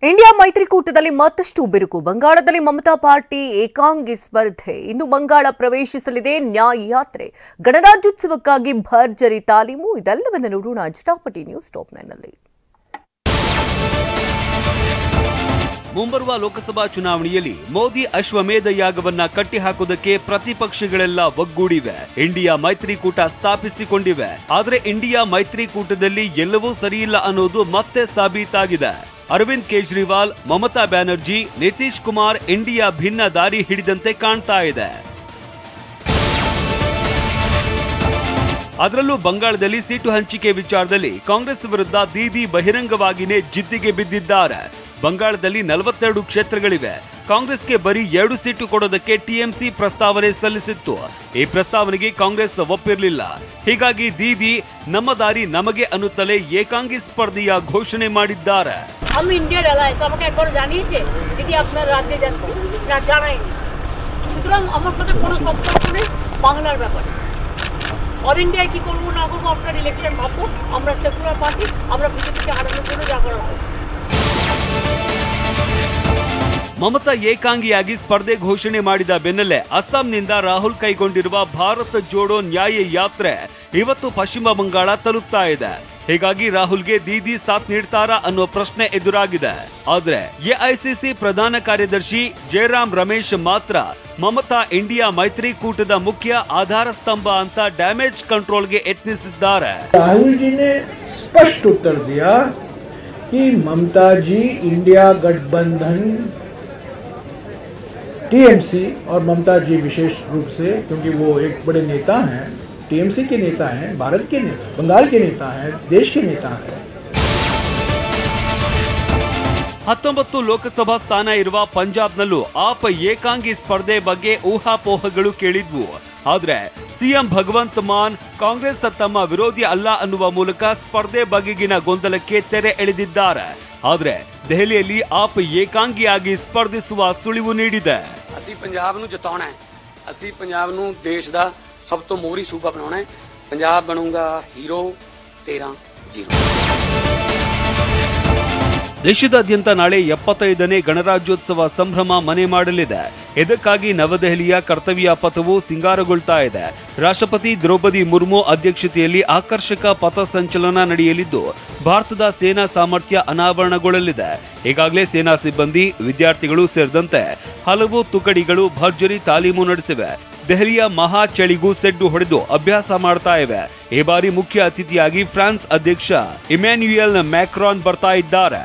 India ಮೈತ್ರಿಕೂಟದಲ್ಲಿ ಮತ್ತಷ್ಟು ಬಿರುಕು. ಬಂಗಾಳದಲ್ಲಿ ಮಮತಾ ಪಾರ್ಟಿ ಏಕಾಂಗಿ ಸ್ಪರ್ಧೆ. ಇಂದು ಬಂಗಾಳ ಪ್ರವೇಶಿಸಲಿದೆ ನ್ಯಾಯ ಯಾತ್ರೆ. ಗಣರಾಜ್ಯೋತ್ಸವಕ್ಕಾಗಿ ಭರ್ಜರಿ ತಾಲೀಮು. ಇದೆಲ್ಲವನ್ನು ನೋಡೋಣ ಜಟಾಪಟಿ ನ್ಯೂಸ್ ಟಾಪ್ 9ನಲ್ಲಿ. ಮುಂಬರುವ ಲೋಕಸಭಾ ಚುನಾವಣೆಯಲ್ಲಿ ಮೋದಿ ಅಶ್ವಮೇಧ ಯಾಗವನ್ನ ಕಟ್ಟಿಹಾಕುವುದಕ್ಕೆ ಪ್ರತಿಪಕ್ಷಗಳೆಲ್ಲ ಒಗ್ಗೂಡಿವೆ. ಇಂಡಿಯಾ ಮೈತ್ರಿಕೂಟ ಸ್ಥಾಪಿಸಿಕೊಂಡಿವೆ. ಆದರೆ ಇಂಡಿಯಾ ಮೈತ್ರಿಕೂಟದಲ್ಲಿ ಎಲ್ಲವೂ ಸರಿಯಿಲ್ಲ ಅನ್ನೋದು ಮತ್ತೆ ಸಾಬೀತಾಗಿದೆ. ಅರವಿಂದ್ ಕೇಜ್ರಿವಾಲ್, ಮಮತಾ ಬ್ಯಾನರ್ಜಿ, ನಿತೀಶ್ ಕುಮಾರ್ ಇಂಡಿಯಾ ಭಿನ್ನ ದಾರಿ ಹಿಡಿದಂತೆ ಕಾಣ್ತಾ ಇದೆ. ಅದರಲ್ಲೂ ಬಂಗಾಳದಲ್ಲಿ ಸೀಟು ಹಂಚಿಕೆ ವಿಚಾರದಲ್ಲಿ ಕಾಂಗ್ರೆಸ್ ವಿರುದ್ಧ ದೀದಿ ಬಹಿರಂಗವಾಗಿಯೇ ಜಿದ್ದಿಗೆ ಬಿದ್ದಿದ್ದಾರೆ. ಬಂಗಾಳದಲ್ಲಿ 42 ಕ್ಷೇತ್ರಗಳಿವೆ. ಕಾಂಗ್ರೆಸ್ಗೆ ಬರೀ 2 ಸೀಟು ಕೊಡೋದಕ್ಕೆ ಟಿಎಂಸಿ ಪ್ರಸ್ತಾವನೆ ಸಲ್ಲಿಸಿತ್ತು. ಈ ಪ್ರಸ್ತಾವನೆಗೆ ಕಾಂಗ್ರೆಸ್ ಒಪ್ಪಿರಲಿಲ್ಲ. ಹೀಗಾಗಿ ದೀದಿ ನಮ್ಮ ದಾರಿ ನಮಗೆ ಅನ್ನುತ್ತಲೇ ಏಕಾಂಗಿ ಸ್ಪರ್ಧೆಯ ಘೋಷಣೆ ಮಾಡಿದ್ದಾರೆ. অল ইন্ডিয়ায় কি করবো না করবো আপনার ইলেকশন ভাববো। আমরা সেকুলার পার্টি, আমরা বিজেপিকে হারানোর জন্য যা করা হয়। ಮಮತಾ ಏಕಾಂಗಿಯಾಗಿ ಸ್ಪರ್ಧೆ ಘೋಷಣೆ ಮಾಡಿದ ಬೆನ್ನಲ್ಲೇ ಅಸ್ಸಾಂನಿಂದ ರಾಹುಲ್ ಕೈಗೊಂಡಿರುವ ಭಾರತ ಜೋಡೋ ನ್ಯಾಯ ಯಾತ್ರೆ ಇವತ್ತು ಪಶ್ಚಿಮ ಬಂಗಾಳ ತಲುಪ್ತಾ ಇದೆ. ಹೀಗಾಗಿ ರಾಹುಲ್ಗೆ ದೀದಿ ಸಾಥ್ ನೀಡ್ತಾರಾ ಅನ್ನೋ ಪ್ರಶ್ನೆ ಎದುರಾಗಿದೆ. ಆದ್ರೆ ಎಐಸಿಸಿ ಪ್ರಧಾನ ಕಾರ್ಯದರ್ಶಿ ಜಯರಾಮ್ ರಮೇಶ್ ಮಾತ್ರ ಮಮತಾ ಇಂಡಿಯಾ ಮೈತ್ರಿಕೂಟದ ಮುಖ್ಯ ಆಧಾರ ಸ್ತಂಭ ಅಂತ ಡ್ಯಾಮೇಜ್ ಕಂಟ್ರೋಲ್ಗೆ ಯತ್ನಿಸಿದ್ದಾರೆ. राहुल जी ने स्पष्ट उत्तर दिया कि ममता जी इंडिया गठबंधन टीएमसी और ममता जी विशेष रूप से, क्योंकि वो एक बड़े नेता हैं, टीएमसी के नेता हैं, भारत के बंगाल के नेता हैं, देश के नेता हैं. 19 ಲೋಕಸಭಾ ಸ್ಥಾನ ಇರುವ ಪಂಜಾಬ್ನಲ್ಲೂ ಆಪ್ ಏಕಾಂಗಿ ಸ್ಪರ್ಧೆ ಬಗ್ಗೆ ಊಹಾಪೋಹಗಳು ಕೇಳಿದ್ವು. ಆದ್ರೆ ಸಿಎಂ ಭಗವಂತ್ ಮಾನ್ ಕಾಂಗ್ರೆಸ್ ತಮ್ಮ ವಿರೋಧಿ ಅಲ್ಲ ಅನ್ನುವ ಮೂಲಕ ಸ್ಪರ್ಧೆ ಬಗೆಗಿನ ಗೊಂದಲಕ್ಕೆ ತೆರೆ ಎಳೆದಿದ್ದಾರೆ. ಆದ್ರೆ ದೆಹಲಿಯಲ್ಲಿ ಆಪ್ ಏಕಾಂಗಿಯಾಗಿ ಸ್ಪರ್ಧಿಸುವ ಸುಳಿವು ನೀಡಿದೆ. ਅਸੀਂ ਪੰਜਾਬ ਨੂੰ ਜਿਤਾਉਣਾ ਹੈ, ਅਸੀਂ ਪੰਜਾਬ ਨੂੰ ਦੇਸ਼ ਦਾ ਸਭ ਤੋਂ ਮੋਹਰੀ ਸੂਬਾ ਬਣਾਉਣਾ ਹੈ. ਪੰਜਾਬ ਬਣੂਗਾ ਹੀਰੋ 13-0. ದೇಶದಾದ್ಯಂತ ನಾಳೆ 75ನೇ ಗಣರಾಜ್ಯೋತ್ಸವ ಸಂಭ್ರಮ ಮನೆ ಮಾಡಲಿದೆ. ಇದಕ್ಕಾಗಿ ನವದೆಹಲಿಯ ಕರ್ತವ್ಯ ಪಥವು ಸಿಂಗಾರಗೊಳ್ತಾ ಇದೆ. ರಾಷ್ಟ್ರಪತಿ ದ್ರೌಪದಿ ಮುರ್ಮು ಅಧ್ಯಕ್ಷತೆಯಲ್ಲಿ ಆಕರ್ಷಕ ಪಥ ಸಂಚಲನ ನಡೆಯಲಿದ್ದು ಭಾರತದ ಸೇನಾ ಸಾಮರ್ಥ್ಯ ಅನಾವರಣಗೊಳ್ಳಲಿದೆ. ಈಗಾಗಲೇ ಸೇನಾ ಸಿಬ್ಬಂದಿ, ವಿದ್ಯಾರ್ಥಿಗಳು ಸೇರಿದಂತೆ ಹಲವು ತುಕಡಿಗಳು ಭರ್ಜರಿ ತಾಲೀಮು ನಡೆಸಿವೆ. ದೆಹಲಿಯ ಮಹಾ ಚಳಿಗೂ ಸೆಡ್ಡು ಹೊಡೆದು ಅಭ್ಯಾಸ ಮಾಡ್ತಾ ಇವೆ. ಈ ಬಾರಿ ಮುಖ್ಯ ಅತಿಥಿಯಾಗಿ ಫ್ರಾನ್ಸ್ ಅಧ್ಯಕ್ಷ ಇಮ್ಯಾನ್ಯುಯಲ್ ಮ್ಯಾಕ್ರಾನ್ ಬರ್ತಾ ಇದ್ದಾರೆ.